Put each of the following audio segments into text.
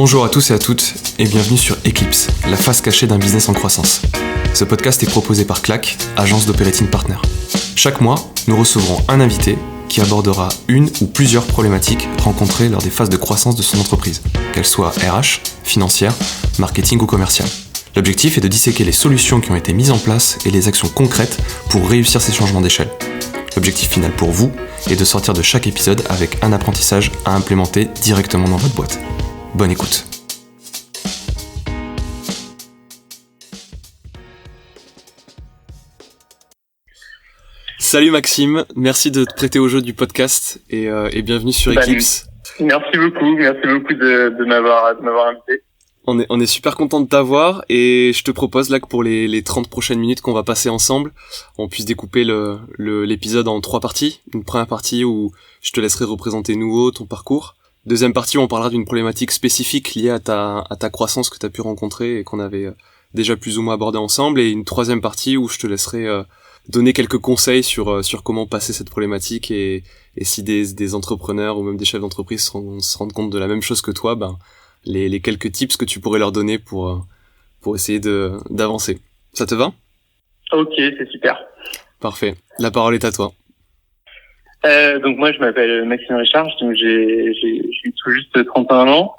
Bonjour à tous et à toutes et bienvenue sur Eclipse, la face cachée d'un business en croissance. Ce podcast est proposé par Clac, agence d'Operating Partner. Chaque mois, nous recevrons un invité qui abordera une ou plusieurs problématiques rencontrées lors des phases de croissance de son entreprise, qu'elles soient RH, financière, marketing ou commerciale. L'objectif est de disséquer les solutions qui ont été mises en place et les actions concrètes pour réussir ces changements d'échelle. L'objectif final pour vous est de sortir de chaque épisode avec un apprentissage à implémenter directement dans votre boîte. Bonne écoute. Salut Maxime, merci de te prêter au jeu du podcast et bienvenue sur Eclipse. Merci beaucoup de m'avoir invité. On est super content de t'avoir et je te propose là que pour les 30 prochaines minutes qu'on va passer ensemble, on puisse découper l'épisode en 3 parties. Une première partie où je te laisserai représenter nouveau ton parcours. Deuxième partie où on parlera d'une problématique spécifique liée à ta croissance que tu as pu rencontrer et qu'on avait déjà plus ou moins abordé ensemble. Et une troisième partie où je te laisserai donner quelques conseils sur comment passer cette problématique et si des entrepreneurs ou même des chefs d'entreprise se rendent compte de la même chose que toi, les quelques tips que tu pourrais leur donner pour essayer d'avancer. Ça te va ? Ok, c'est super. Parfait. La parole est à toi. Donc moi je m'appelle Maxime Richard, donc j'ai tout juste 31 ans.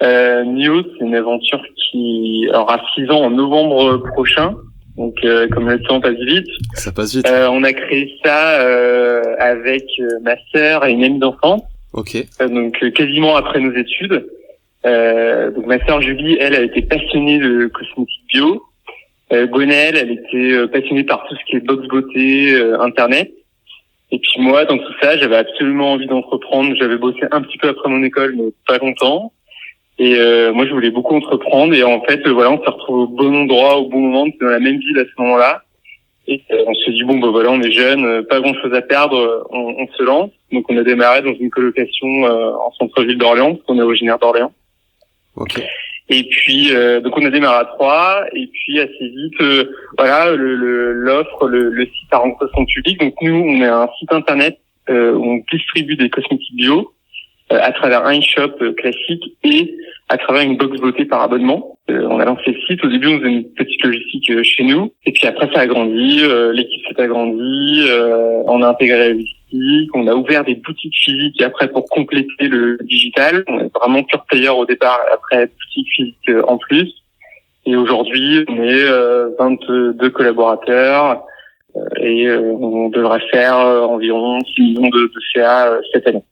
NIO, c'est une aventure qui aura 6 ans en novembre prochain. Donc comme le temps passe vite. Ça passe vite. On a créé ça avec ma sœur et une amie d'enfance. Ok. Donc quasiment après nos études. Donc ma sœur Julie, elle a été passionnée de cosmétiques bio. Gwenaëlle, elle était passionnée par tout ce qui est box beauté, internet. Et puis moi, dans tout ça, j'avais absolument envie d'entreprendre. J'avais bossé un petit peu après mon école, mais pas longtemps. Et moi, je voulais beaucoup entreprendre. Et en fait, voilà, on s'est retrouvés au bon endroit, au bon moment, dans la même ville à ce moment-là. Et on se dit voilà, on est jeunes, pas grand-chose à perdre, on se lance. Donc on a démarré dans une colocation en centre-ville d'Orléans, parce qu'on est originaire d'Orléans. Ok. Et puis donc on a démarré à 3 et puis assez vite voilà l'offre le site a rencontré son public. Donc nous on est un site internet où on distribue des cosmétiques bio à travers un e-shop classique et à travers une box beauté par abonnement. On a lancé le site, au début on faisait une petite logistique chez nous et puis après ça a grandi, l'équipe s'est agrandie, on a intégré la logistique, on a ouvert des boutiques physiques et après pour compléter le digital. On est vraiment pure player au départ, après boutique physique en plus. Et aujourd'hui on est 22 collaborateurs et on devrait faire environ 6 millions de CA cette année.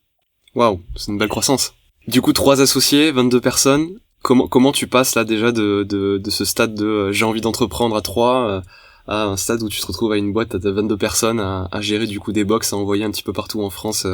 Waouh, c'est une belle croissance. Du coup, 3 associés, 22 personnes. Comment tu passes là déjà de ce stade de j'ai envie d'entreprendre à 3 à un stade où tu te retrouves à une boîte de 22 personnes à gérer du coup des box à envoyer un petit peu partout en France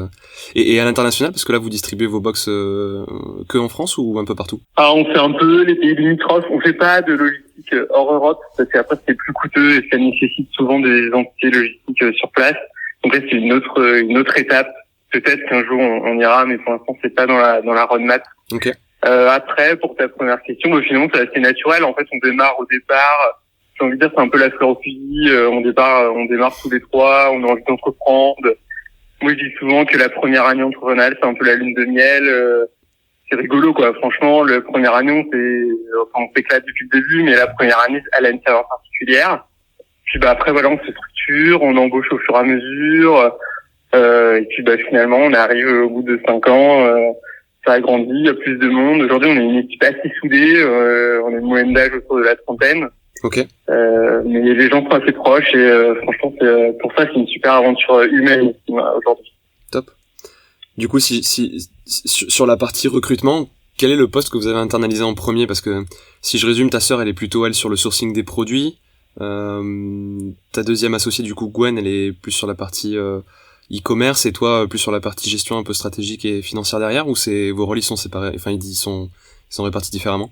et à l'international, parce que là vous distribuez vos box que en France ou un peu partout? Ah, on fait un peu les pays limitrophes, on fait pas de logistique hors Europe parce qu'après c'est plus coûteux et ça nécessite souvent des entités logistiques sur place. Donc là c'est une autre étape. Peut-être qu'un jour on ira, mais pour l'instant c'est pas dans la roadmap. Ok. Après, pour ta première question, finalement c'est assez naturel. En fait, on démarre au départ. J'ai envie de dire c'est un peu la fleur au fusil. On démarre tous les 3. On a envie d'entreprendre. Moi, je dis souvent que la première année entrepreneuriale c'est un peu la lune de miel. C'est rigolo quoi. Franchement, la première année on s'éclate depuis le début, mais la première année elle a une saveur particulière. Puis après voilà, on se structure, on embauche au fur et à mesure. Et puis finalement on arrive au bout de 5 ans, ça a grandi, il y a plus de monde. Aujourd'hui on est une équipe assez soudée, on a une moyenne d'âge autour de la 30aine. Ok. Mais les gens sont assez proches et franchement pour ça c'est une super aventure humaine aujourd'hui. Top. Du coup si sur la partie recrutement, quel est le poste que vous avez internalisé en premier? Parce que si je résume, ta sœur elle est plutôt sur le sourcing des produits, ta deuxième associée du coup Gwen elle est plus sur la partie e-commerce et toi plus sur la partie gestion un peu stratégique et financière derrière, ou vos rôles ils sont séparés, enfin ils sont répartis différemment?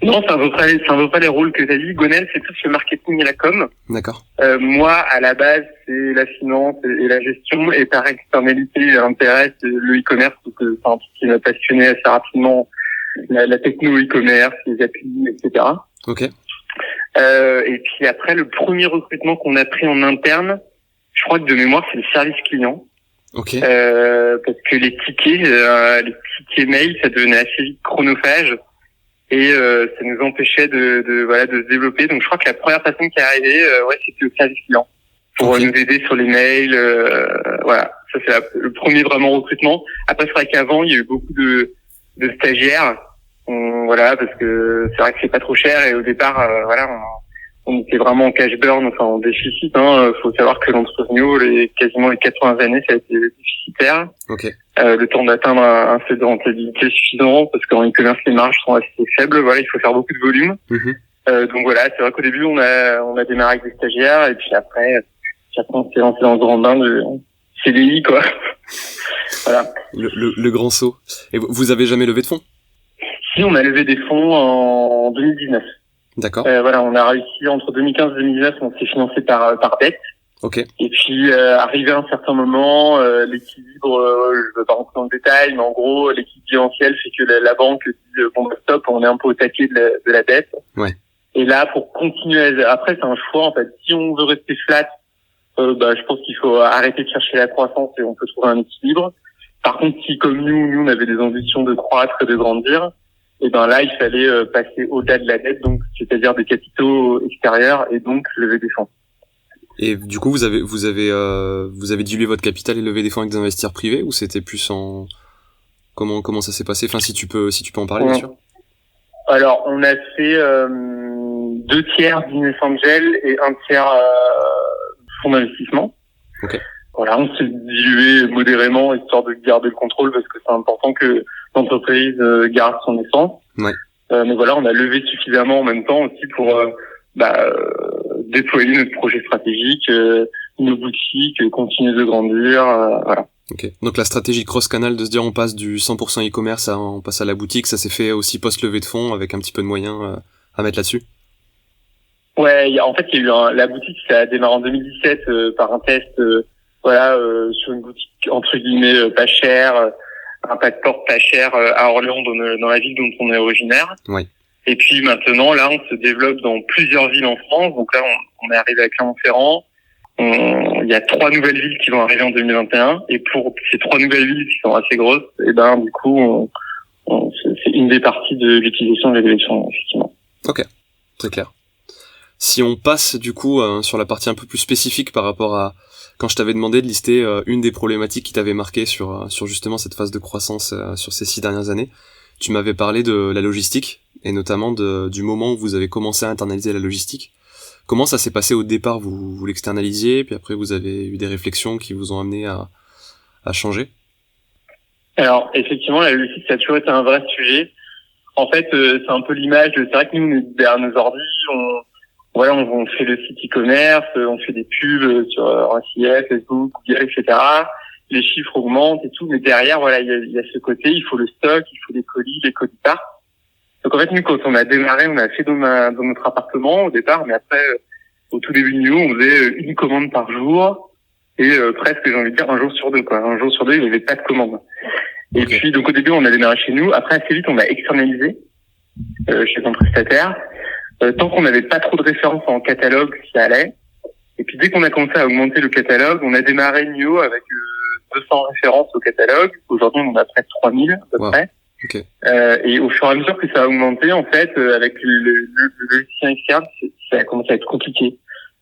Non, ça ne vaut pas les rôles que t'as dit. Gonel, c'est plus le marketing et la com. D'accord. Moi, à la base, c'est la finance et la gestion, et par externalité, intéresse le e-commerce, donc c'est un truc qui m'a passionné assez rapidement, la techno e-commerce, les applis, etc. Ok. Et puis après, le premier recrutement qu'on a pris en interne, je crois que de mémoire, c'est le service client. Ok. Parce que les tickets mail, ça devenait assez vite chronophage et ça nous empêchait de se développer. Donc je crois que la première personne qui est arrivée, c'était au service client pour nous aider sur les mails. Voilà, ça c'est le premier vraiment recrutement. Après c'est vrai qu'avant il y a eu beaucoup de stagiaires. Parce que c'est vrai que c'est pas trop cher et au départ on était vraiment en cash burn, enfin en déficit. Faut savoir que l'entreprise Neo, quasiment les 80 années, ça a été déficitaire. Ok. Le temps d'atteindre un seuil de rentabilité suffisant, parce qu'en e-commerce les marges sont assez faibles. Voilà, il faut faire beaucoup de volume. Donc voilà, c'est vrai qu'au début on a démarré avec des stagiaires et puis après on s'est lancé dans le grand bain de CDI quoi. Voilà. Le grand saut. Et vous avez jamais levé de fonds? Si, on a levé des fonds en 2019. D'accord. On a réussi entre 2015 et 2019, on s'est financé par dette. Ok. Et puis arrivé à un certain moment, l'équilibre, je veux pas rentrer dans le détail, mais en gros l'équilibre bilanciel fait que la banque dit stop, on est un peu au taquet de la dette. Ouais. Et là pour continuer, après c'est un choix en fait. Si on veut rester flat, je pense qu'il faut arrêter de chercher la croissance et on peut trouver un équilibre. Par contre, si comme nous on avait des ambitions de croître et de grandir, et là il fallait passer au-delà de la dette, donc c'est-à-dire des capitaux extérieurs et donc lever des fonds. Et du coup vous avez dilué votre capital et levé des fonds avec des investisseurs privés, ou c'était plus en comment ça s'est passé? Enfin si tu peux en parler, bien sûr. Alors on a fait 2 tiers business angel et 1 tiers fonds d'investissement. Ok. Voilà, on s'est dilué modérément histoire de garder le contrôle parce que c'est important que l'entreprise garde son essence. Ouais. Mais voilà, on a levé suffisamment en même temps aussi pour déployer notre projet stratégique, nos boutiques, continuer de grandir, voilà. Ok. Donc la stratégie cross-canal de se dire on passe du 100% e-commerce on passe à la boutique, ça s'est fait aussi post-levée de fonds avec un petit peu de moyens à mettre là-dessus? Ouais, en fait, il y a eu la boutique, ça a démarré en 2017 par un test, sur une boutique entre guillemets pas chère, un pas de porte pas cher à Orléans, dans la ville dont on est originaire. Ouais. Et puis maintenant, là, on se développe dans plusieurs villes en France. Donc là, on est arrivé à Clermont-Ferrand. Il y a 3 nouvelles villes qui vont arriver en 2021. Et pour ces 3 nouvelles villes qui sont assez grosses, du coup, c'est une des parties de l'utilisation de l'élection, effectivement. Ok, très clair. Si on passe du coup sur la partie un peu plus spécifique par rapport à quand je t'avais demandé de lister une des problématiques qui t'avait marqué sur justement cette phase de croissance sur ces 6 dernières années, tu m'avais parlé de la logistique et notamment du moment où vous avez commencé à internaliser la logistique. Comment ça s'est passé au départ? Vous l'externalisiez, puis après vous avez eu des réflexions qui vous ont amené à changer? Alors effectivement, la logistique ça a toujours été un vrai sujet. En fait, c'est un peu l'image. C'est vrai que nous derrière nos ordi, on fait le site e-commerce, on fait des pubs sur RCF, Facebook, Google, etc. Les chiffres augmentent et tout, mais derrière, il y a ce côté, il faut le stock, il faut les colis partent. Donc en fait, nous, quand on a démarré, on a fait dans notre appartement au départ, mais après, au tout début de Neo, on faisait une commande par jour et presque, j'ai envie de dire, un jour sur deux, quoi. Un jour sur deux, il n'y avait pas de commande. Et puis, donc au début, on a démarré chez nous. Après, assez vite, on a externalisé chez un prestataire. Tant qu'on n'avait pas trop de références en catalogue, ça allait. Et puis dès qu'on a commencé à augmenter le catalogue, on a démarré Neo avec 200 références au catalogue. Aujourd'hui, on en a près de 3000 à peu près. Okay. Et au fur et à mesure que ça a augmenté, en fait, avec le logiciel externe, ça a commencé à être compliqué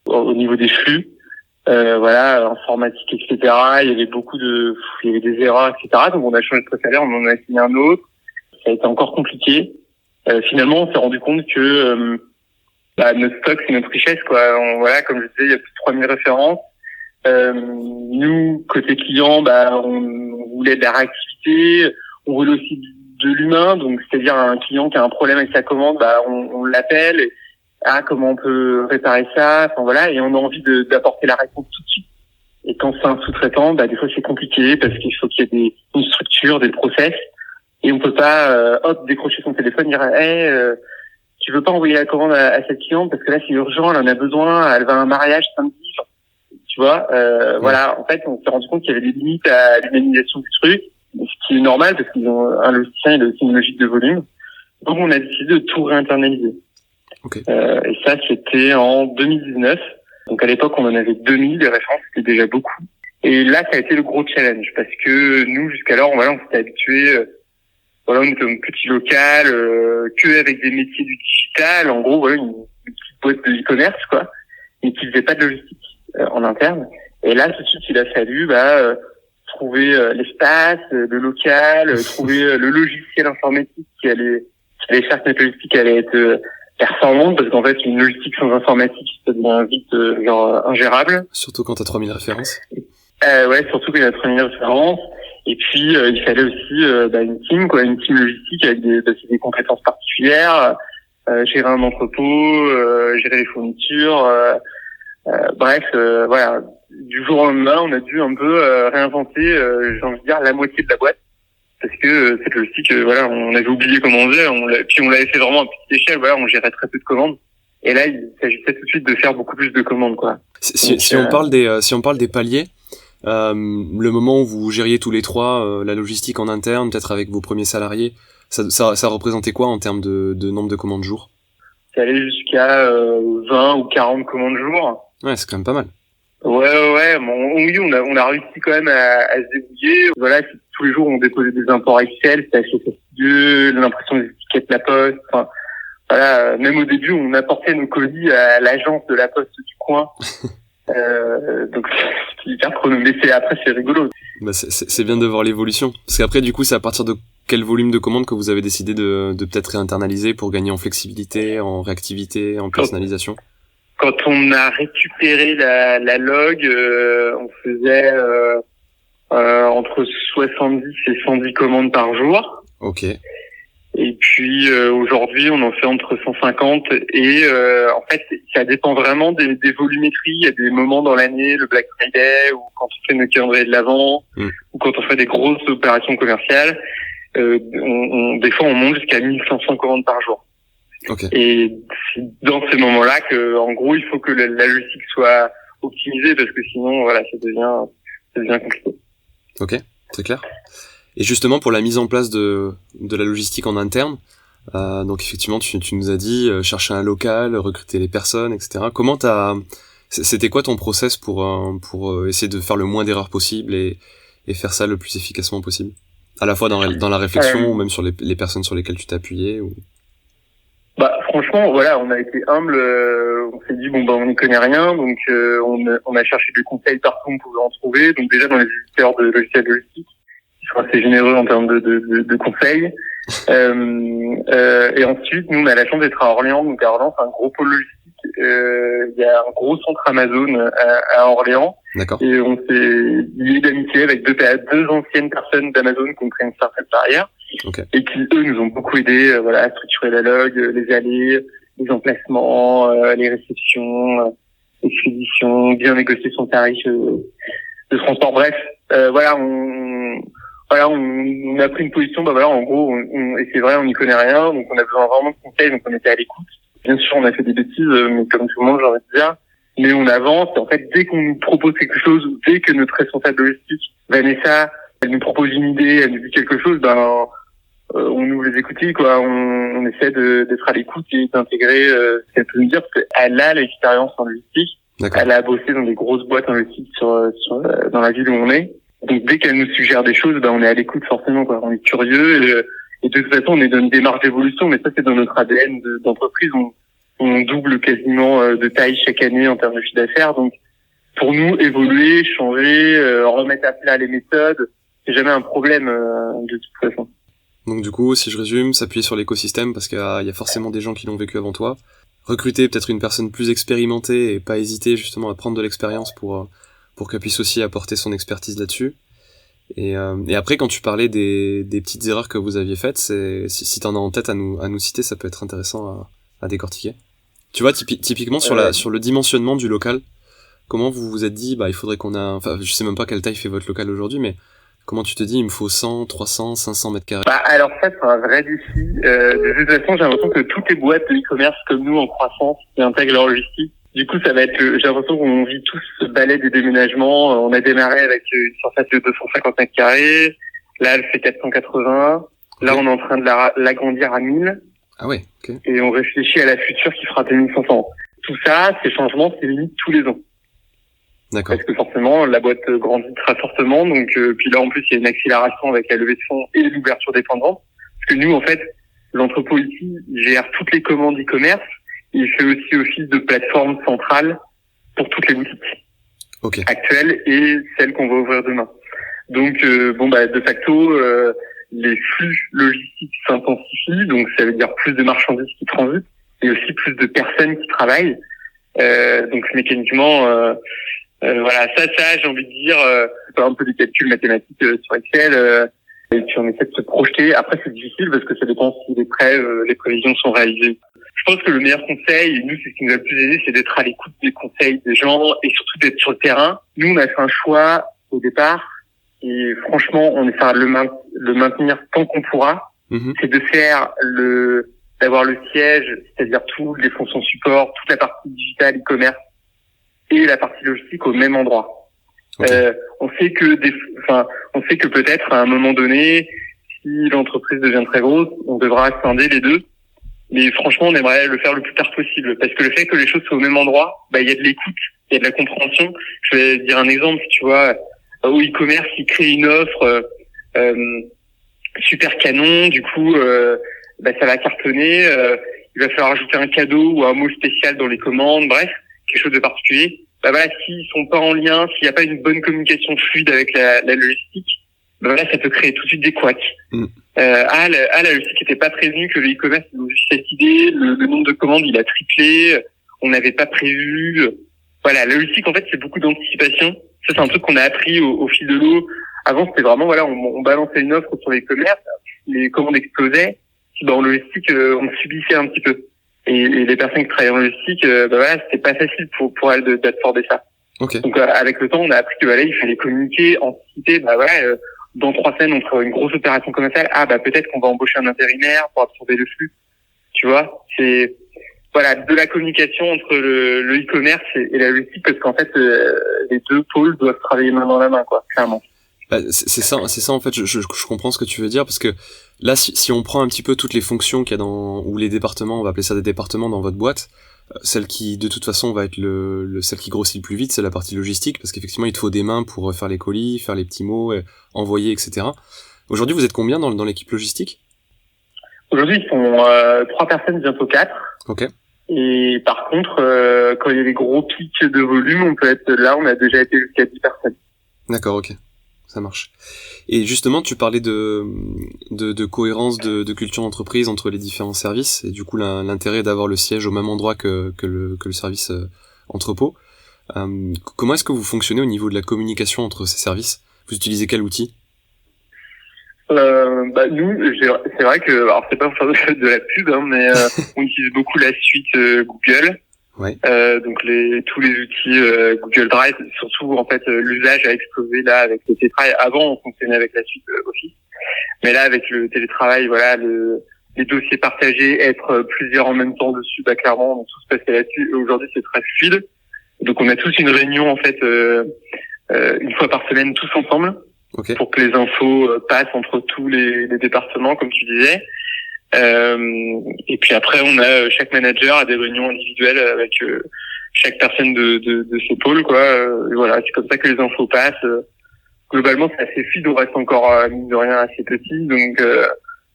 au niveau des flux. Informatique, etc. Il y avait des erreurs, etc. Donc on a changé de prestataire, on en a signé un autre. Ça a été encore compliqué. Finalement, on s'est rendu compte que notre stock, c'est notre richesse, quoi. Comme je disais, il y a plus de 3000 références. Nous, côté client, on voulait de la réactivité, on voulait aussi de l'humain, donc c'est-à-dire un client qui a un problème avec sa commande, on l'appelle, et, comment on peut réparer ça, et on a envie d'apporter la réponse tout de suite. Et quand c'est un sous-traitant, des fois c'est compliqué parce qu'il faut qu'il y ait une structure, des process, et on peut pas décrocher son téléphone et dire tu veux pas envoyer la commande à cette cliente parce que là c'est urgent, elle en a besoin, elle va à un mariage samedi, tu vois. En fait, on s'est rendu compte qu'il y avait des limites à l'humanisation du truc, ce qui est normal parce qu'ils ont un logicien, il a aussi une logique de volume. Donc on a décidé de tout réinternaliser. Okay. Et ça, c'était en 2019. Donc à l'époque, on en avait 2000 des références, c'était déjà beaucoup. Et là, ça a été le gros challenge parce que nous, jusqu'alors, on s'était habitués, on était un petit local, que avec des métiers du digital, en gros, une petite boîte de e-commerce, quoi, mais qui faisait pas de logistique en interne. Et là, tout de suite, il a fallu trouver l'espace, le local, trouver le logiciel informatique qui allait faire que notre logistique allait être performante, parce qu'en fait, une logistique sans informatique, ça devient vite ingérable. Surtout quand t'as 3000 références. Ouais, surtout quand il y a 3000 références. Et puis, il fallait aussi une team logistique avec des compétences particulières, gérer un entrepôt, gérer les fournitures. Bref, voilà. Du jour au lendemain, on a dû un peu réinventer, j'ai envie de dire, la moitié de la boîte. Parce que cette logistique, on avait oublié comment on faisait, puis on l'avait fait vraiment à petite échelle, on gérait très peu de commandes. Et là, il s'agissait tout de suite de faire beaucoup plus de commandes, quoi. Si on parle des paliers, le moment où vous gériez tous les trois la logistique en interne, peut-être avec vos premiers salariés, ça représentait quoi en termes de nombre de commandes jour? Ça allait jusqu'à 20 ou 40 commandes jour. Ouais, c'est quand même pas mal. Ouais. Oui, on a réussi quand même à se débrouiller. Voilà, tous les jours on déposait des imports Excel, c'était assez fastidieux, l'impression des étiquettes de la poste. Enfin, voilà, même au début, on apportait nos colis à l'agence de la poste du coin. Donc c'est hyper chronométré. Après, c'est rigolo. Bah c'est bien de voir l'évolution. Parce qu'après, du coup, c'est à partir de quel volume de commandes que vous avez décidé de peut-être réinternaliser pour gagner en flexibilité, en réactivité, en personnalisation? Quand on a récupéré la log, on faisait entre 70 et 110 commandes par jour. Ok. Et puis aujourd'hui, on en fait entre 150 et en fait, ça dépend vraiment des volumétries. Il y a des moments dans l'année, le Black Friday, ou quand on fait nos calendriers de l'Avent, ou quand on fait des grosses opérations commerciales, des fois on monte jusqu'à 1500 commandes par jour. Okay. Et c'est dans ces moments-là que, en gros, il faut que la logistique soit optimisée parce que sinon, voilà, ça devient compliqué. Ok, très clair. Et justement, pour la mise en place de la logistique en interne, donc effectivement, tu nous as dit chercher un local, recruter les personnes, etc. C'était quoi ton process pour essayer de faire le moins d'erreurs possible et faire ça le plus efficacement possible, à la fois dans la réflexion ou même sur les personnes sur lesquelles tu t'es appuyé ou... Franchement, voilà, on a été humble, on s'est dit on n'y connaît rien, donc on a cherché des conseils partout où on pouvait en trouver, donc déjà dans les éditeurs de logiciels logistiques, qui sont assez généreux en termes de conseils. Et ensuite, nous on a la chance d'être à Orléans, donc à Orléans c'est un gros pôle logistique, il y a un gros centre Amazon à Orléans. D'accord. Et on s'est liés d'amitié avec deux anciennes personnes d'Amazon qui ont créé une startup par ailleurs. Okay. Et qui, eux, nous ont beaucoup aidé, à structurer la log, les allées, les emplacements, les réceptions, l'expédition, bien négocier son tarif de transport. Bref, on a pris une position, en gros, et c'est vrai, on n'y connaît rien, donc on a besoin vraiment de conseils, donc on était à l'écoute. Bien sûr, on a fait des bêtises, mais comme tout le monde, j'ai envie de dire. Mais on avance, et en fait, dès qu'on nous propose quelque chose, ou dès que notre responsable logistique, Vanessa, elle nous propose une idée, elle nous dit quelque chose, on ouvre les écoutilles, quoi. On essaie d'être à l'écoute et d'intégrer ce qu'elle peut nous dire, parce qu'elle a l'expérience en logistique. D'accord. Elle a bossé dans des grosses boîtes en logistique dans la ville où on est. Donc dès qu'elle nous suggère des choses, on est à l'écoute forcément, quoi. On est curieux et de toute façon on est dans une démarche d'évolution, mais ça c'est dans notre ADN d'entreprise. On double quasiment de taille chaque année en termes de chiffre d'affaires. Donc pour nous, évoluer, changer, remettre à plat les méthodes, c'est jamais un problème de toute façon. Donc du coup, si je résume, s'appuyer sur l'écosystème parce qu'il y a forcément des gens qui l'ont vécu avant toi. Recruter peut-être une personne plus expérimentée et pas hésiter justement à prendre de l'expérience pour qu'elle puisse aussi apporter son expertise là-dessus. Et après, quand tu parlais des petites erreurs que vous aviez faites, si t'en as en tête à nous citer, ça peut être intéressant à décortiquer. Tu vois, typiquement sur le dimensionnement du local, comment vous vous êtes dit, il faudrait je sais même pas quelle taille fait votre local aujourd'hui, mais comment tu te dis, il me faut 100, 300, 500 mètres carrés? Alors ça, c'est un vrai défi. De toute façon, j'ai l'impression que toutes les boîtes de e-commerce comme nous en croissance qui intègrent leur logistique, du coup, ça va être, j'ai l'impression qu'on vit tous ce balai des déménagements. On a démarré avec une surface de 250 mètres carrés. Là, elle fait 480. Okay. Là, on est en train de l'agrandir à 1000. Ah ouais, ok. Et on réfléchit à la future qui fera 2500. Tout ça, ces changements, c'est limite tous les ans. D'accord. Parce que forcément, la boîte grandit très fortement. Donc, puis là, en plus, il y a une accélération avec la levée de fonds et l'ouverture des points de vente. Parce que nous, en fait, l'entrepôt ici, il gère toutes les commandes e-commerce. Il fait aussi office de plateforme centrale pour toutes les boutiques actuelles et celles qu'on va ouvrir demain. Donc, de facto, les flux logistiques s'intensifient. Donc, ça veut dire plus de marchandises qui transitent et aussi plus de personnes qui travaillent. Donc, mécaniquement, ça, j'ai envie de dire, c'est un peu des calculs mathématiques sur Excel. Et puis on essaie de se projeter. Après, c'est difficile parce que ça dépend si les prévisions sont réalisées. Je pense que le meilleur conseil, et nous, c'est ce qui nous a le plus aidé, c'est d'être à l'écoute des conseils des gens et surtout d'être sur le terrain. Nous, on a fait un choix au départ et franchement, on essaiera de le maintenir tant qu'on pourra. C'est de d'avoir le siège, c'est-à-dire tous les fonctions support, toute la partie digitale, e-commerce et la partie logistique au même endroit. On sait que peut-être à un moment donné, si l'entreprise devient très grosse, on devra scinder les deux. Mais franchement, on aimerait le faire le plus tard possible, parce que le fait que les choses soient au même endroit, il y a de l'écoute, il y a de la compréhension. Je vais dire un exemple, tu vois, au e-commerce, il crée une offre super canon, du coup, ça va cartonner. Il va falloir ajouter un cadeau ou un mot spécial dans les commandes, bref, quelque chose de particulier. S'ils sont pas en lien, s'il n'y a pas une bonne communication fluide avec la logistique, ça peut créer tout de suite des couacs. La logistique n'était pas prévenue que le e-commerce nous juste cette idée, le nombre de commandes il a triplé, on n'avait pas prévu. Voilà, la logistique en fait c'est beaucoup d'anticipation. Ça c'est un truc qu'on a appris au fil de l'eau. Avant c'était vraiment on balançait une offre sur l'e-commerce, les commandes explosaient. En logistique on subissait un petit peu. Et les personnes qui travaillent en logistique, c'était pas facile pour elles d'absorber ça. Donc avec le temps, on a appris que il fallait communiquer, anticiper. Dans 3 semaines, on fera une grosse opération commerciale. peut-être qu'on va embaucher un intérimaire pour absorber le flux. Tu vois, c'est de la communication entre le e-commerce et la logistique, parce qu'en fait, les deux pôles doivent travailler main dans la main, quoi, clairement. C'est ça en fait. Je comprends ce que tu veux dire, parce que là, si on prend un petit peu toutes les fonctions qu'il y a ou les départements, on va appeler ça des départements dans votre boîte, celle qui de toute façon va être celle qui grossit le plus vite, c'est la partie logistique, parce qu'effectivement il te faut des mains pour faire les colis, faire les petits mots, envoyer, etc. Aujourd'hui, vous êtes combien dans l'équipe logistique? Aujourd'hui, ils sont 3 personnes, bientôt 4. Et par contre, quand il y a des gros pics de volume, on a déjà été jusqu'à 10 personnes. D'accord, ça marche. Et justement, tu parlais de cohérence de culture d'entreprise entre les différents services, et du coup l'intérêt d'avoir le siège au même endroit que le service entrepôt. Comment est-ce que vous fonctionnez au niveau de la communication entre ces services? Vous utilisez quel outil? Nous, c'est vrai que, alors c'est pas pour faire de la pub, mais on utilise beaucoup la suite Google. Donc tous les outils Google Drive, surtout en fait l'usage a explosé là avec le télétravail. Avant on fonctionnait avec la suite Office, mais là avec le télétravail, les dossiers partagés, être plusieurs en même temps dessus, clairement on a tous passé là-dessus. Et aujourd'hui c'est très fluide. Donc on a tous une réunion en fait une fois par semaine tous ensemble pour que les infos passent entre tous les départements comme tu disais. Et puis après, chaque manager a des réunions individuelles avec chaque personne de ce pôle, quoi. C'est comme ça que les infos passent. Globalement, c'est assez fluide, on reste encore mine de rien assez petit, donc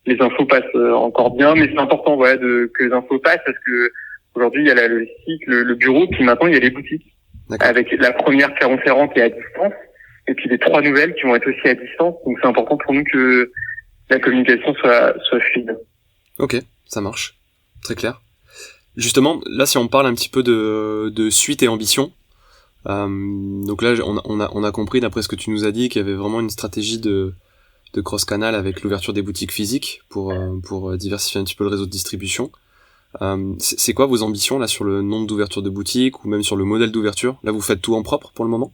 les infos passent encore bien, mais c'est important, que les infos passent, parce que aujourd'hui il y a la logistique, le bureau, puis maintenant il y a les boutiques. Avec la première Clermont-Ferrand qui est à distance, et puis les 3 nouvelles qui vont être aussi à distance. Donc c'est important pour nous que la communication soit fluide. Ça marche. Très clair. Justement, là, si on parle un petit peu de suite et ambition, donc là, on a compris, d'après ce que tu nous as dit, qu'il y avait vraiment une stratégie de cross-canal avec l'ouverture des boutiques physiques pour diversifier un petit peu le réseau de distribution. C'est quoi vos ambitions là sur le nombre d'ouvertures de boutiques ou même sur le modèle d'ouverture? Là, vous faites tout en propre pour le moment?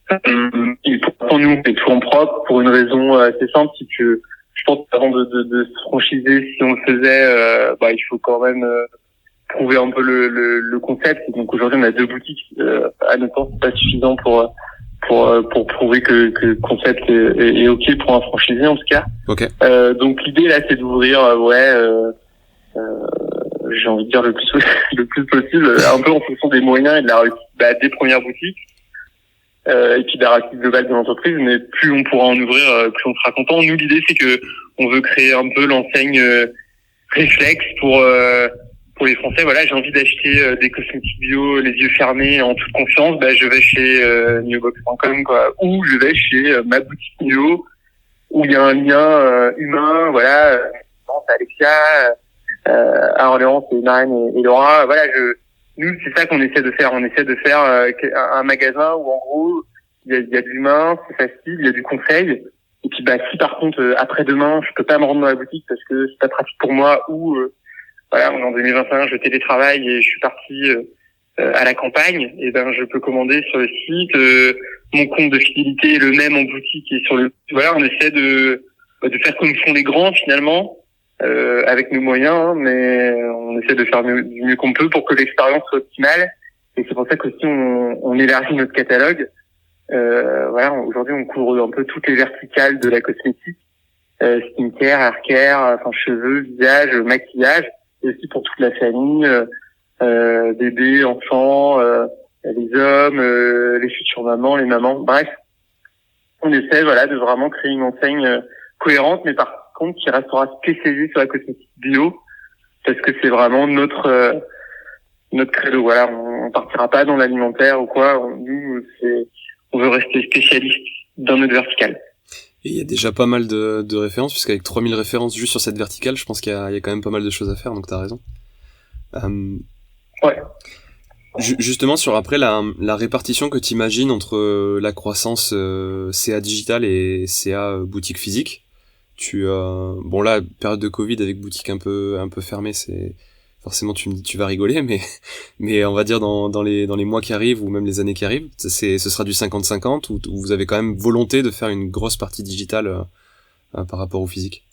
Pour nous, on fait tout en propre pour une raison assez simple, c'est que je pense qu'avant de se franchiser, si on le faisait, il faut quand même prouver un peu le concept. Donc aujourd'hui, on a 2 boutiques. À notre temps, c'est pas suffisant pour prouver que le concept est ok pour un franchisé en tout cas. Donc l'idée là, c'est d'ouvrir j'ai envie de dire le plus le plus possible, un peu en fonction des moyens et de la réussite des premières boutiques. Et puis de la réussite globale de l'entreprise, mais plus on pourra en ouvrir, plus on sera content. Nous, l'idée, c'est que on veut créer un peu l'enseigne réflexe pour les Français. Voilà, j'ai envie d'acheter des cosmétiques bio les yeux fermés en toute confiance. Je vais chez newbox.com, quoi, ou je vais chez ma boutique bio où il y a un lien humain. Voilà, c'est Alexia, à Orléans, c'est Marine et Laura. Voilà, nous, c'est ça qu'on essaie de faire. On essaie de faire un magasin où, en gros, il y a de l'humain, c'est facile, il y a du conseil. Et puis, si par contre, après-demain, je peux pas me rendre dans la boutique parce que c'est pas pratique pour moi, ou voilà, on est en 2021, je télétravaille et je suis parti à la campagne, et je peux commander sur le site. Mon compte de fidélité est le même en boutique et sur le. Voilà, on essaie de faire comme font les grands finalement. Avec nos moyens, mais on essaie de faire du mieux qu'on peut pour que l'expérience soit optimale. Et c'est pour ça qu'aussi on élargit notre catalogue. Voilà, aujourd'hui on couvre un peu toutes les verticales de la cosmétique, skincare, haircare, cheveux, visage, maquillage, et aussi pour toute la famille, bébés, enfants, les hommes, les futures mamans, les mamans. Bref, on essaie de vraiment créer une enseigne cohérente, mais par contre qui restera spécialisé sur la cosmétique bio, parce que c'est vraiment notre credo. Voilà, on partira pas dans l'alimentaire ou quoi. On veut rester spécialiste dans notre verticale. Et il y a déjà pas mal de références, puisqu'avec 3000 références juste sur cette verticale, je pense qu'il y a quand même pas mal de choses à faire, donc t'as raison. Ouais. Justement, sur après la répartition que t'imagines entre la croissance CA digital et CA boutique physique. Bon là, période de Covid avec boutique un peu fermée, c'est forcément tu me dis tu vas rigoler, mais on va dire dans les mois qui arrivent ou même les années qui arrivent, ce sera du 50-50 ou vous avez quand même volonté de faire une grosse partie digitale par rapport au physique.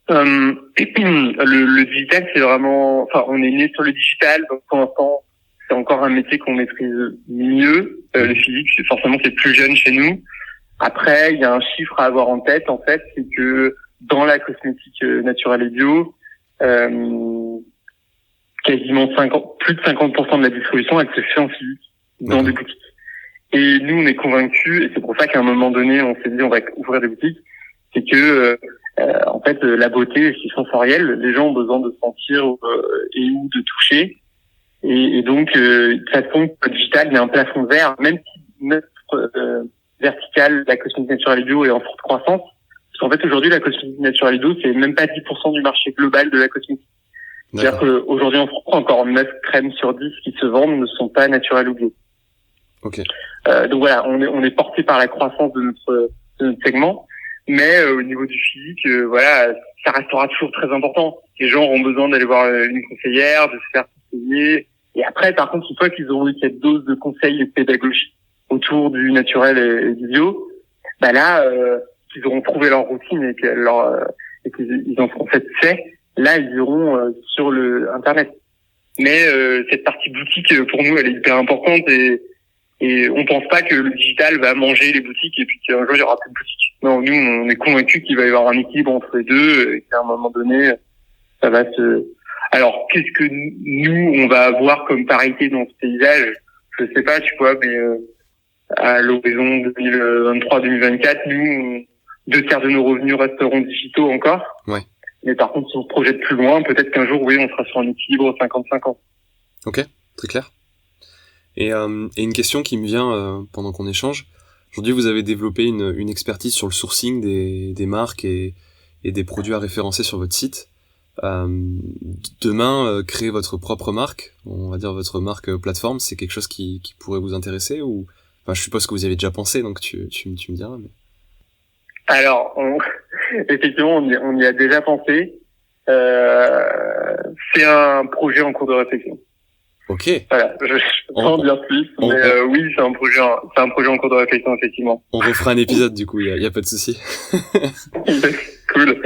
Le digital, c'est vraiment, on est né sur le digital, donc pour l'instant c'est encore un métier qu'on maîtrise mieux. Le physique, c'est plus jeune chez nous. Après, il y a un chiffre à avoir en tête, en fait, c'est que dans la cosmétique naturelle et bio, quasiment plus de 50% de la distribution, elle se fait en physique, dans des boutiques. Et nous, on est convaincus, et c'est pour ça qu'à un moment donné, on s'est dit on va ouvrir des boutiques, c'est que en fait, la beauté, c'est sensoriel. Les gens ont besoin de sentir et ou de toucher. Et donc, de toute façon, le digital, il y a un plafond vert, même si notre verticale, la cosmétique naturelle et bio est en forte croissance. Parce qu'en fait, aujourd'hui, la cosmétique naturelle et bio, c'est même pas 10% du marché global de la cosmétique. C'est-à-dire qu'aujourd'hui, en France, encore 9 crèmes sur 10 qui se vendent ne sont pas naturelles ou bio. Ok. Donc voilà, on est porté par la croissance de notre segment. Mais au niveau du physique, voilà, ça restera toujours très important. Les gens auront besoin d'aller voir une conseillère, de se faire conseiller. Et après, par contre, une fois qu'ils auront eu cette dose de conseils et de pédagogie autour du naturel et du bio, là, qu'ils auront trouvé leur routine et qu'ils en seront satisfaits, là, ils iront sur le Internet. Mais cette partie boutique, pour nous, elle est hyper importante et on pense pas que le digital va manger les boutiques et puis qu'un jour, il y aura plus de boutiques. Non, nous, on est convaincus qu'il va y avoir un équilibre entre les deux et qu'à un moment donné, ça va se... Alors, qu'est-ce que nous, on va avoir comme parité dans ce paysage? Je sais pas, tu vois, mais à l'horizon 2023-2024, nous, 2/3 de nos revenus resteront digitaux encore. Ouais. Mais par contre, si on se projette plus loin, peut-être qu'un jour, oui, on sera sur un équilibre 50-50. Ok, très clair. Et une question qui me vient pendant qu'on échange. Aujourd'hui, vous avez développé une expertise sur le sourcing des marques et des produits à référencer sur votre site. Demain, créer votre propre marque, on va dire votre marque plateforme, c'est quelque chose qui pourrait vous intéresser ou... Enfin, je suppose que vous y avez déjà pensé, donc tu me diras. Mais... Alors, effectivement, on y a déjà pensé. C'est un projet en cours de réflexion. Ok. Voilà, je peux pas en dire plus, mais oui, c'est un projet en cours de réflexion, effectivement. On refera un épisode, du coup, y a pas de souci. Cool.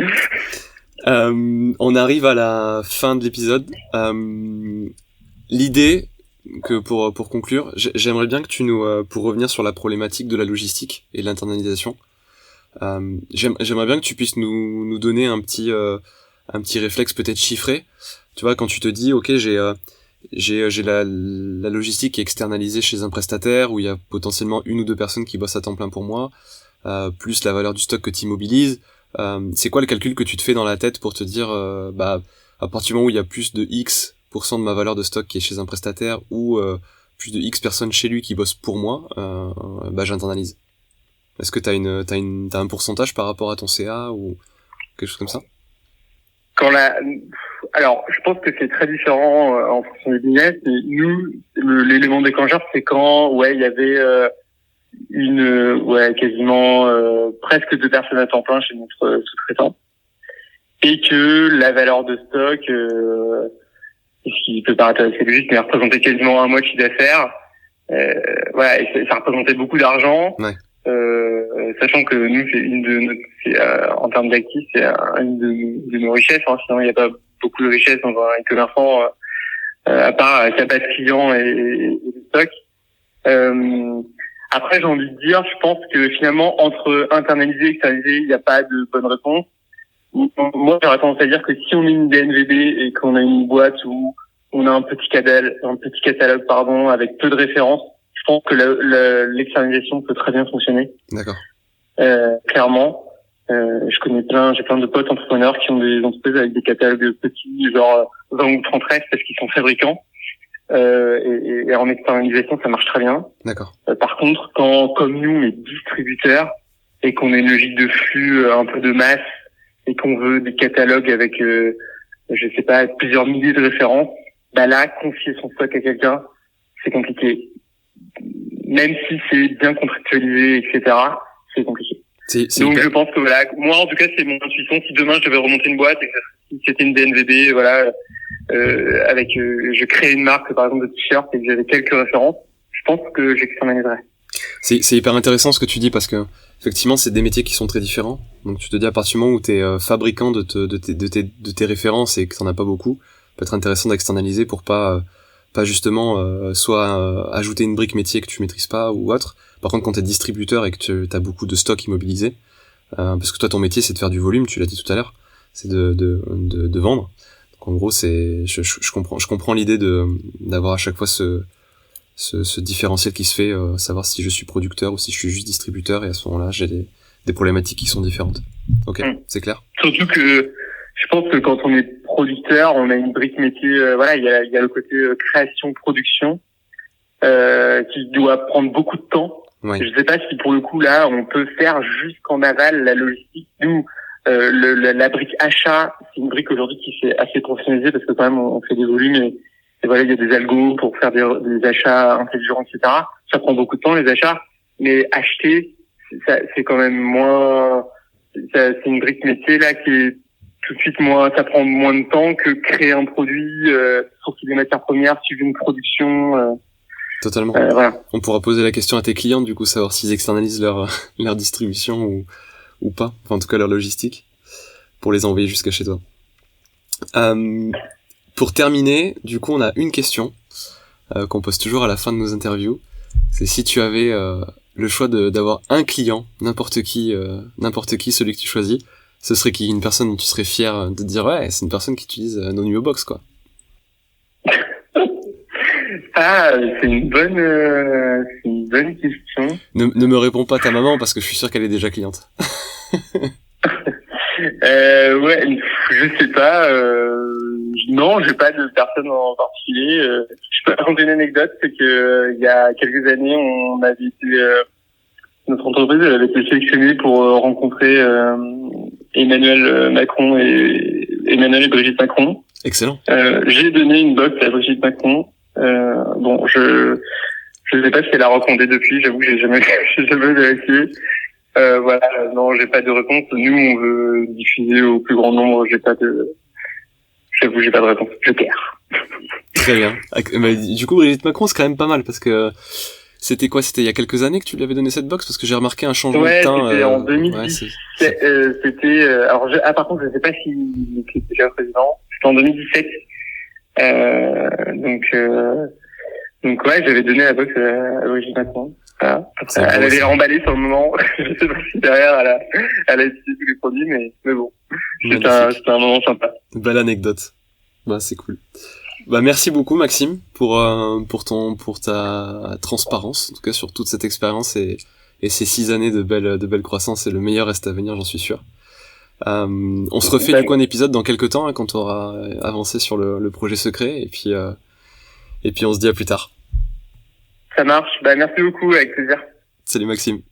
On arrive à la fin de l'épisode. L'idée que pour conclure, j'aimerais bien que tu nous, pour revenir sur la problématique de la logistique et de l'internalisation, j'aimerais bien que tu puisses nous donner un petit un petit réflexe peut-être chiffré. Tu vois, quand tu te dis, ok, j'ai la logistique qui est externalisée chez un prestataire où il y a potentiellement 1 ou 2 personnes qui bossent à temps plein pour moi, plus la valeur du stock que tu immobilises. C'est quoi le calcul que tu te fais dans la tête pour te dire, à partir du moment où il y a plus de X% de ma valeur de stock qui est chez un prestataire ou plus de X personnes chez lui qui bossent pour moi, j'internalise. Est-ce que t'as un pourcentage par rapport à ton CA ou quelque chose comme ça? Alors, je pense que c'est très différent en fonction du business. Mais nous, l'élément déclencheur, c'est quand, il y avait quasiment presque 2 personnes à temps plein chez notre sous-traitant, et que la valeur de stock, ce qui peut paraître assez logique, mais représentait quasiment un mois de chiffre d'affaires. Et ça représentait beaucoup d'argent. Ouais. Sachant que nous, en termes d'actifs, c'est une de nos richesses. Sinon, il n'y a pas beaucoup de richesses dans un e-commerçant, à part sa base client et le stock. Après, j'ai envie de dire, je pense que finalement, entre internaliser et externaliser, il n'y a pas de bonne réponse. Moi, j'aurais tendance à dire que si on est une DNVB et qu'on a une boîte où on a un petit catalogue, avec peu de références, je pense que l'externalisation peut très bien fonctionner. D'accord. Clairement. J'ai plein de potes entrepreneurs qui ont des entreprises avec des catalogues petits, genre 20 ou 30 restes parce qu'ils sont fabricants. Et en externalisation, ça marche très bien. D'accord. Par contre, quand, comme nous, on est distributeur et qu'on a une logique de flux un peu de masse et qu'on veut des catalogues avec, plusieurs milliers de références, là, confier son stock à quelqu'un, c'est compliqué. Même si c'est bien contractualisé, etc., c'est compliqué. Donc je pense que moi en tout cas c'est mon intuition. Si demain je devais remonter une boîte et que si c'était une DNVB, je crée une marque par exemple de t-shirt et que j'avais quelques références, je pense que j'externaliserais. C'est hyper intéressant ce que tu dis parce que effectivement c'est des métiers qui sont très différents. Donc tu te dis à partir du moment où t'es fabricant de tes références et que t'en as pas beaucoup, peut être intéressant d'externaliser pour pas justement soit ajouter une brique métier que tu maîtrises pas ou autre. Par contre, quand t'es distributeur et que tu as beaucoup de stock immobilisé, parce que toi ton métier c'est de faire du volume, tu l'as dit tout à l'heure, c'est de vendre. Donc en gros je comprends l'idée d'avoir à chaque fois ce différentiel qui se fait, savoir si je suis producteur ou si je suis juste distributeur, et à ce moment-là j'ai des problématiques qui sont différentes. Ok, c'est clair. Surtout que je pense que quand on est producteur, on a une brique métier, il y a le côté création-production qui doit prendre beaucoup de temps. Oui. Je sais pas si pour le coup là on peut faire jusqu'en aval la logistique. Nous, la brique achat, c'est une brique aujourd'hui qui s'est assez professionnalisée parce que quand même on fait des volumes et il y a des algos pour faire des achats intelligents, etc. Ça prend beaucoup de temps les achats, mais acheter, c'est quand même moins. C'est une brique métier là qui est tout de suite ça prend moins de temps que créer un produit, sortir des matières premières, suivre une production. Totalement. On pourra poser la question à tes clients, du coup, savoir s'ils externalisent leur distribution ou pas. Enfin, en tout cas, leur logistique, pour les envoyer jusqu'à chez toi. Pour terminer, du coup, on a une question qu'on pose toujours à la fin de nos interviews. C'est si tu avais le choix d'avoir un client, n'importe qui, celui que tu choisis, ce serait qui? Une personne dont tu serais fier de dire, ouais, c'est une personne qui utilise nos Nuo Box, quoi. C'est une bonne question. Ne me réponds pas ta maman parce que je suis sûr qu'elle est déjà cliente. Je sais pas. Non, j'ai pas de personne en particulier. Je peux raconter une anecdote, c'est que il y a quelques années, notre entreprise elle avait été sélectionnée pour rencontrer Emmanuel Macron et Brigitte Macron. Excellent. J'ai donné une box à Brigitte Macron. Je sais pas si elle a recommandé depuis, j'avoue que j'ai jamais vérifié. Non, j'ai pas de réponse. Nous, on veut diffuser au plus grand nombre, j'ai pas de réponse. Je perds. Très bien. Du coup, Brigitte Macron, c'est quand même pas mal parce que c'était il y a quelques années que tu lui avais donné cette box parce que j'ai remarqué un changement de teint. C'était en 2017. Par contre, je sais pas s'il était déjà président. C'était en 2017. Donc ouais, j'avais donné la box à l'origine maintenant. Voilà. C'est Elle beau, avait ça. emballé sur le moment. Je sais pas si derrière elle a utilisé tous les produits, mais bon. C'était Magnifique. un moment sympa. Belle anecdote. Bah, c'est cool. Bah, merci beaucoup, Maxime, pour ta transparence, en tout cas, sur toute cette expérience et ces 6 années de belle croissance, et le meilleur reste à venir, j'en suis sûr. On se refait du coup un épisode dans quelques temps, hein, quand on aura avancé sur le projet secret, et puis on se dit à plus tard. Ça marche. Bah merci beaucoup, avec plaisir. Salut Maxime.